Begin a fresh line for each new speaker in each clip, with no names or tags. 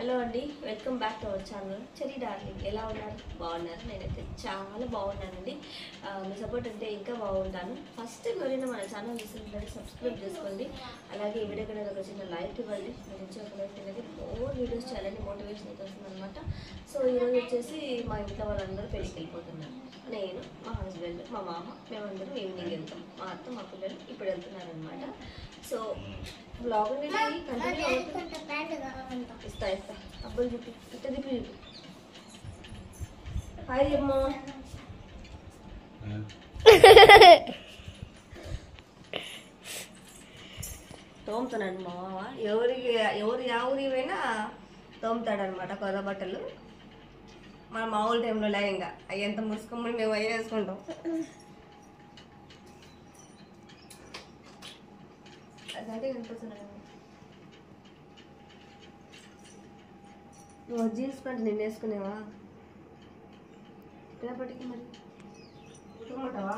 Hello అండి, welcome back to our channel cherry darling. ఎలా ఉన్నారు? బాగున్నారు? నేనైతే చాలా బాగున్నానండి. మీ సపోర్ట్ అంటే ఇంకా బాగుంటాను. ఫస్ట్ ఎవరైనా మన ఛానల్ చూస్తుంటే సబ్స్క్రైబ్ చేసుకోండి. అలాగే ఈ వీడియో కూడా ఒక చిన్న లైక్ ఇవ్వండి. నేను ఇచ్చే ఒక లైక్ అనేది మోర్ వీడియోస్ చేయాలని మోటివేషన్ అయితే వస్తుంది అనమాట. సో ఈరోజు వచ్చేసి మా ఇంట్లో వాళ్ళందరూ పెళ్ళికి వెళ్ళిపోతున్నారు. నేను, మా హస్బెండ్, మా మామ, మేమందరం ఈవినింగ్ వెళ్తాం. మా అత్త, మా పిల్లలు ఇప్పుడు వెళ్తున్నారు అనమాట. సో బ్లాగ్ అనేది కంటిన్యూ అవుతుంది. ఇస్తా అబ్బాయి చూపి, ఇట్ట తిప్పి చూపి. హాయ్ అమ్మా. తోముతానండి మా మామ. ఎవరు యా ఊరికి పోయినా తోముతాడనమాట కొత్త బట్టలు. మన మామూలు టైంలో లేక అవి ఎంత ముసుకొమ్మని మేము అయ్యే వేసుకుంటాం. అదంటే కనిపిస్తున్నాను. నువ్వు జీన్స్ ప్యాంట్ నేను వేసుకునేవా రేపటికి? మరి ఉతుకుంటావా?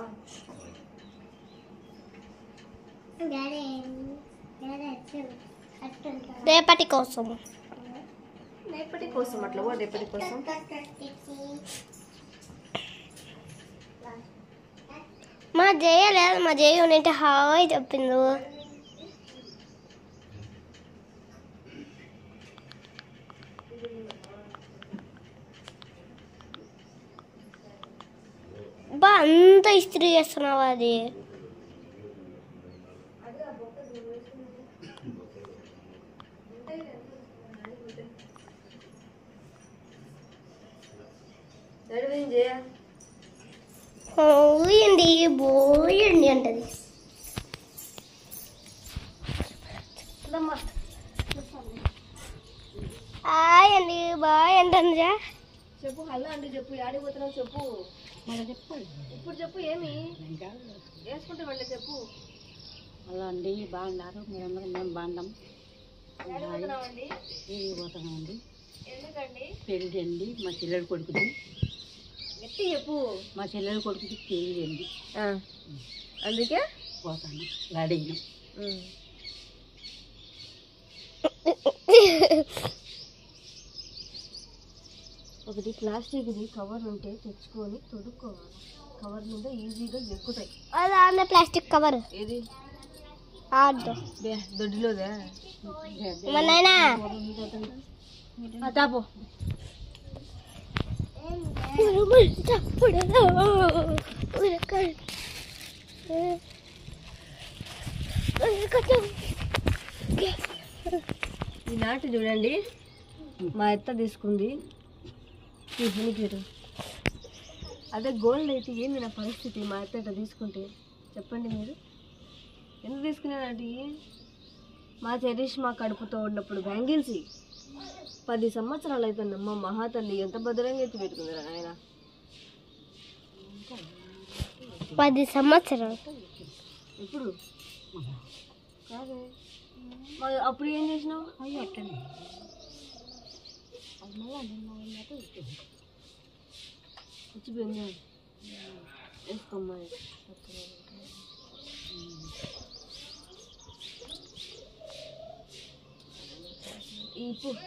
రేపటి కోసం
అట్లా కూడా రేపటి కోసం.
మా జయ లేదు, మా జయ ఉంటే హాయ్ చెప్పింది. బా అంత ఇస్త్రీ చేస్తున్నావు అది. పోయండి పోయండి అంటది. హాయ్ అండి బాయ్ అంటాను.
చెప్పు. హలో అండి చెప్పు. యాడికి పోతున్నావు చెప్పు. ఇప్పుడు చెప్పు. ఏమి వేసుకుంటే మళ్ళీ చెప్పు.
హలో అండి, బాగున్నారు మీరందరూ? మేము బాగున్నాం.
పోతున్నామండి.
పోతున్నామండి.
ఎందుకండి?
పెళ్ళి అండి మా చెల్లెలు కొడుకుది.
ఎట్టి చెప్పు.
మా చెల్లెలు కొడుకుది పెళ్ళి అండి,
అందుకే
పోతాను. రెడీ అయినాం.
ఒకటి ప్లాస్టిక్ది కవర్ ఉంటే తెచ్చుకొని తొడుక్కోవాలి. కవర్ మీద ఈజీగా ఎక్కుతాయి.
అదే ప్లాస్టిక్ కవర్.
ఏది? దొడ్డిలోదే తాపో. ఈ నాటు చూడండి, మా అత్త తీసుకుంది. అదే గోల్డ్ అయితే ఏంది నా పరిస్థితి? మా అత్త ఇట్లా తీసుకుంటే చెప్పండి మీరు. ఎందుకు తీసుకున్నానంటే మా చెరీష్ మా కడుపుతో ఉన్నప్పుడు బ్యాంగిల్స్ 10 సంవత్సరాలు అవుతుందమ్మ. మహాతల్లి ఎంత భద్రంగా ఎత్తి పెట్టుకుందిరా ఆయన.
10 సంవత్సరాలు.
ఇప్పుడు కాదే అప్పుడు ఏం చేసినావు?
అట్టండి
వచ్చిపోయింది. వేసుకోమ్మా. ఇప్పుడు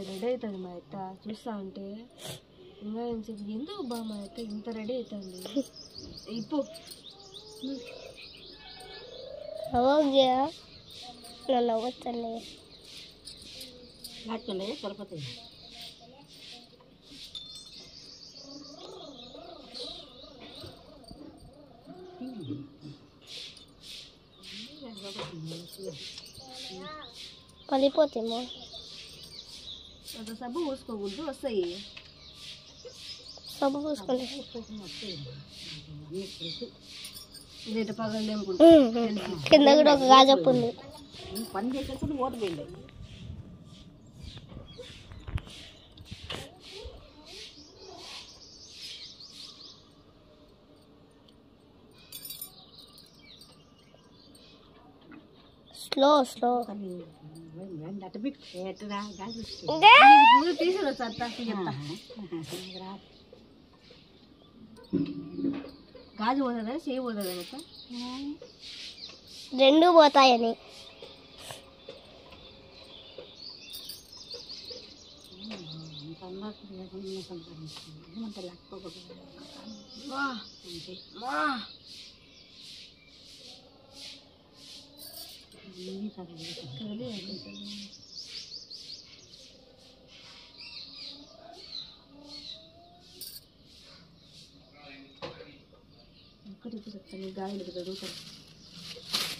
రెడీ అవుతుంది మా అత్త. చూస్తా ఉంటే ఇంకా ఏంసేపు ఎందుకు బా మా అత్త ఇంత రెడీ అవుతుంది. ఇప్పుడు
నన్ను అవ్వచ్చండి.
నాటుకున్నాయి సరిపోతాయి.
పడిపోతేమో
ఒక సబ్బు పూసుకోకూడదు, వస్తాయి.
సబ్బు పూసుకుంటే
ఇది పగలు
కింద కూడా ఒక గాజప్పు ఉంది.
పని చేసేప్పుడు ఓడిపోయింది.
స్లో
తీసుకురా చెప్తా. గాజు పోతుందా? చేయి పోతుందా?
రెండు పోతాయని.
గాలి జరుగుతాయి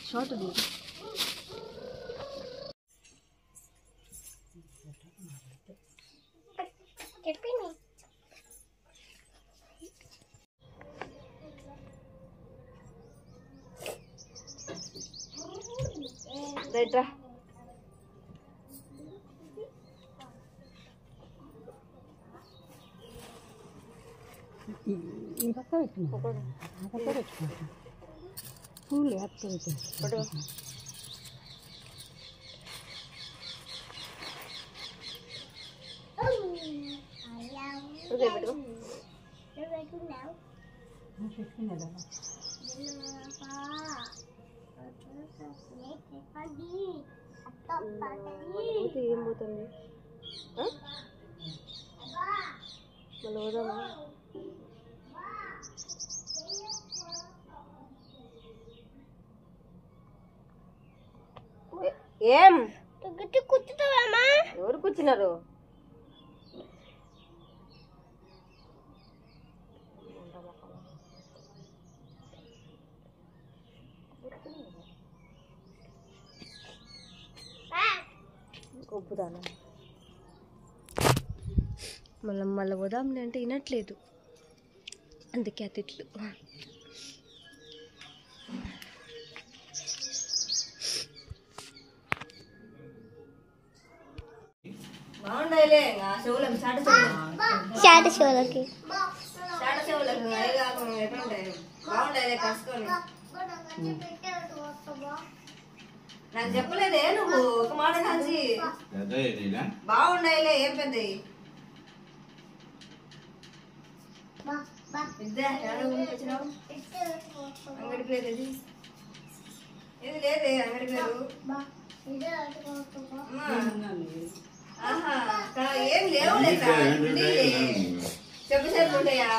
షార్ట్
చెప్పింది
రైట్ రా.
ఈ పక్క పెట్టుకుంటా పూలు వేస్తాను.
ఏం పోతుంది మళ్ళీ పోదామా? ఏం
కూర్చుతావమ్మా?
ఎవరు కూర్చున్నారు? కొబ్బుదానా మళ్ళీ పోదాంలే అంటే వినట్లేదు, అందుకే ఆ తిట్లు. బాగుండాయిలే చెవులకు
చాట షోలకి
ఎట్లుంటాయి బాగుండాయిలే కసుకొని. నాకు చెప్పలేదే నువ్వు ఒక మాట కాల్చి బాగుండాయిలే ఏం పెద్ద అంగడి పేరు ఇది ఇది లేదే అంగడి పేరు. ఏం లేవులే చెప్పు సరిపోతాయా?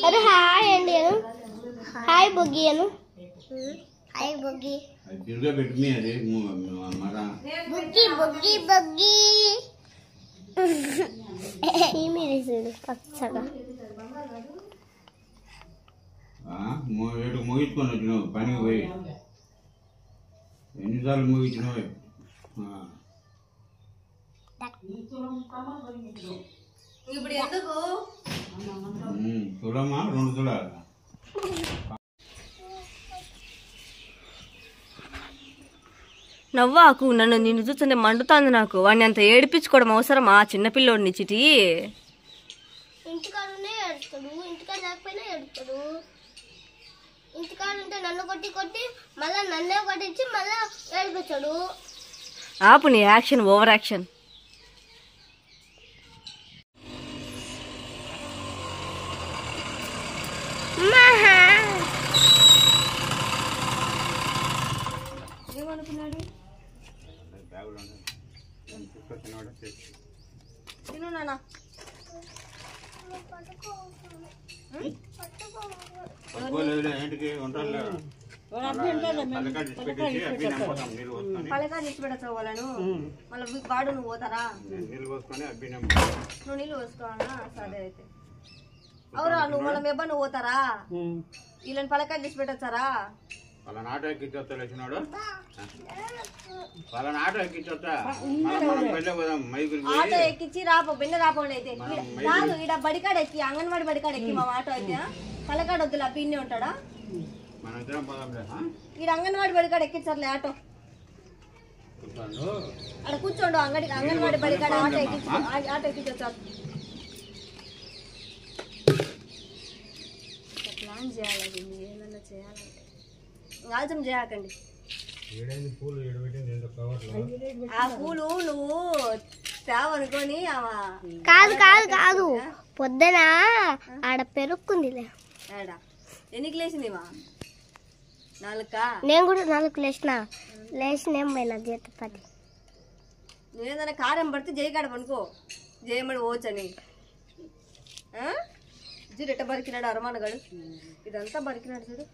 అరే హాయ్ అండి అను. హాయ్ బొగ్గి అను. Hi buggy buggy buggy buggy మీరు చూడు పచ్చగా
ముగించుకొని వచ్చినావు పనికి పోయి ఎన్నిసార్లు ముగించినావు?
ఇప్పుడు ఎందుకు
తులమా 2 తులాలు?
నవ్వాకు, నిన్ను చూస్తుంటే మండుతాంది నాకు. వాడిని అంత ఏడిపించుకోవడం అవసరమా చిన్నపిల్లోడిని చిటి?
ఇంటికాడునే ఏడుస్తాడు, ఇంటికాడ లేకపోయినా ఏడుస్తాడు. ఇంటికాడ ఉంటే నన్ను కొట్టి కొట్టి మళ్ళా నన్నే కొట్టించి మళ్ళా ఏడిపించాడు.
ఆపు నీ యాక్షన్, ఓవర్ యాక్షన్. ఏమనుకున్నాడు? తిను నాన్న. పలకా తీసి పెడతావు వాళ్ళను, మళ్ళీ వాడు నువ్వు పోతారా? నువ్వు నీళ్ళు పోసుకోవాలా? సరే అయితే అవురా, నువ్వు వాళ్ళ మెబ్బ నువ్వు పోతారా? వీళ్ళని పలకా తీసి పెట్టొచ్చారా?
వాళ్ళని ఆటో ఎక్కించొస్తా లేచినాడు, వాళ్ళని ఆటో ఎక్కించొస్తా.
ఆటో ఎక్కించి రాపో, బిన్న రాపోండి అయితే రాదు. ఈడ బడికాడ ఎక్కి, అంగన్వాడి బడికాడ ఎక్కి మా ఆటో అయితే పలకాడ వద్దులా పిన్ని ఉంటాడా?
మన ఇద్దరం పోదాంలే, ఆ?
ఈ అంగన్వాడి బడికాడ ఎక్కించారులే ఆటో.
కూర్చోండు.
అక్కడ కూర్చోండు అంగన్వాడి బడికాడ ఆటో ఎక్కించొచ్చారు. ప్లాన్ చేయాలి, ఏమన్నా చేయాలంటే ఆలస్యం చేయకండి. ఆ పూలు నువ్వు తేవనుకొని
కాదు కాదు కాదు పొద్దున ఆడ పెరుక్కుందిలే.
ఏడా ఎన్నికి లేచిందివా? 4.
నేను కూడా 4 లేచిన ఏం పోయినా జీతపతి.
నువ్వేదన్నా కారం పడితే జయకాడ పనుకో, జయమడి పోవచ్చని. చూడు ఎట్ట బరికినాడు అరమానగాడు, ఇదంతా బరికినాడు చూడు.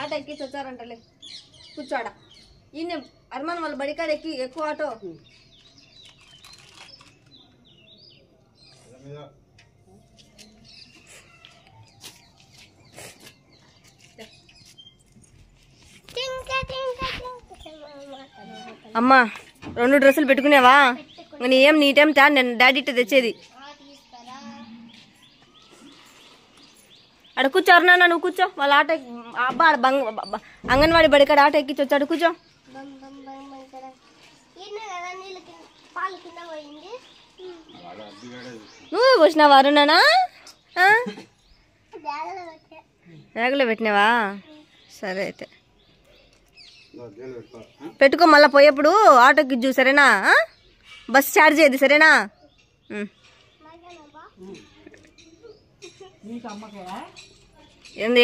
ఆట ఎక్కించి వచ్చారంటలే, కూర్చోడ. ఈయన అరమాన వాళ్ళ బడికాడ ఎక్కువ ఆటో. అమ్మా 2 డ్రెస్సులు పెట్టుకునేవా? నీ ఏం నీ టైం తా, నేను డాడీ ఇట్ట తెచ్చేది. అక్కడ కూర్చోరు నాన్న, నువ్వు కూర్చో. వాళ్ళ ఆట అబ్బా అంగన్వాడి బడికాడ ఆట ఎక్కించి వచ్చాడు, కూర్చో. నువ్వే పోసినావా అరుణనా? బ్యాగులో పెట్టినావా? సరే అయితే పెట్టుకో, మళ్ళీ పోయేప్పుడు ఆటోకి ఇచ్చు సరేనా? బస్ ఛార్జ్ అయ్యేది సరేనా?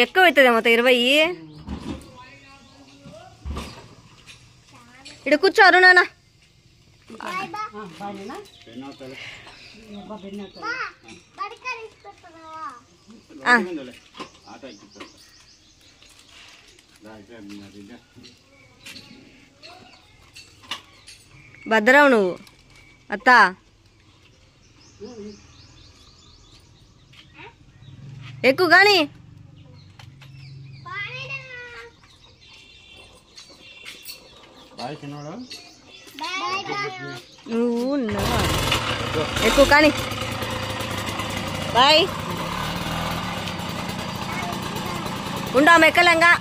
ఎక్కువ అవుతుంది మొత్తం 20. ఇక్కడ కూర్చో అరుణానా. భద్రావు నువ్వు అత్త. ఎక్కువ కానీ నువ్వు ఎక్కువ కానీ. బాయ్. ఉండా మెక్కలంగా.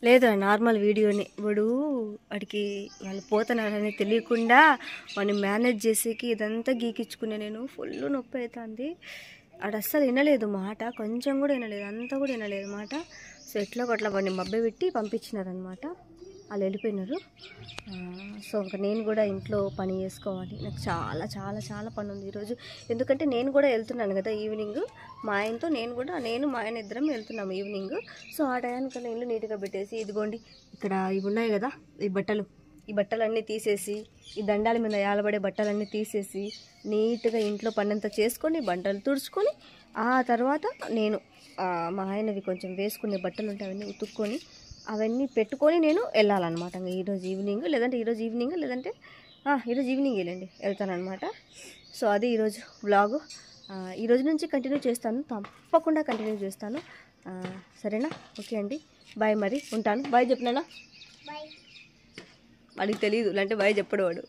లేదు నార్మల్ వీడియోని. వాడు వాడికి వాళ్ళు పోతున్నారని తెలియకుండా వాడిని మేనేజ్ చేసేకి ఇదంతా గీకించుకునే నేను ఫుల్ నొప్పి అవుతుంది. వాడు అస్సలు వినలేదు మాట, కొంచెం కూడా వినలేదు, అంతా కూడా వినలేదు మాట. సో ఎట్లా కొట్లా వాడిని మబ్బె పెట్టి పంపించినారనమాట. వాళ్ళు వెళ్ళిపోయినారు. సో ఇంకా నేను కూడా ఇంట్లో పని చేసుకోవాలి. నాకు చాలా చాలా చాలా పని ఉంది ఈరోజు. ఎందుకంటే నేను కూడా వెళ్తున్నాను కదా ఈవినింగ్ మా ఆయనతో. నేను మా ఆయన ఇద్దరం వెళ్తున్నాము ఈవినింగ్. సో ఆ టైంకల్లా ఇల్లు నీట్గా పెట్టేసి, ఇదిగోండి ఇక్కడ ఇవి ఉన్నాయి కదా ఈ బట్టలన్నీ తీసేసి, ఈ దండాల మీద ఏలబడే బట్టలన్నీ తీసేసి నీట్గా ఇంట్లో పని అంతా చేసుకొని బట్టలు తుడుచుకొని, ఆ తర్వాత నేను మా ఆయనవి కొంచెం వేసుకునే బట్టలు ఉంటాయి అవన్నీ ఉతుక్కొని అవన్నీ పెట్టుకొని నేను వెళ్ళాలన్నమాట. ఇంకా ఈరోజు ఈవినింగ్ లేదంటే ఈరోజు ఈవినింగ్ వెళ్తానమాట. సో అది ఈరోజు వ్లాగు. ఈరోజు నుంచి కంటిన్యూ చేస్తాను, తప్పకుండా కంటిన్యూ చేస్తాను. సరేనా? ఓకే అండి, బాయ్. మరి ఉంటాను. బాయ్ చెప్పినానా? వాడికి తెలియదు అంటే బాయ్ చెప్పడు వాడు.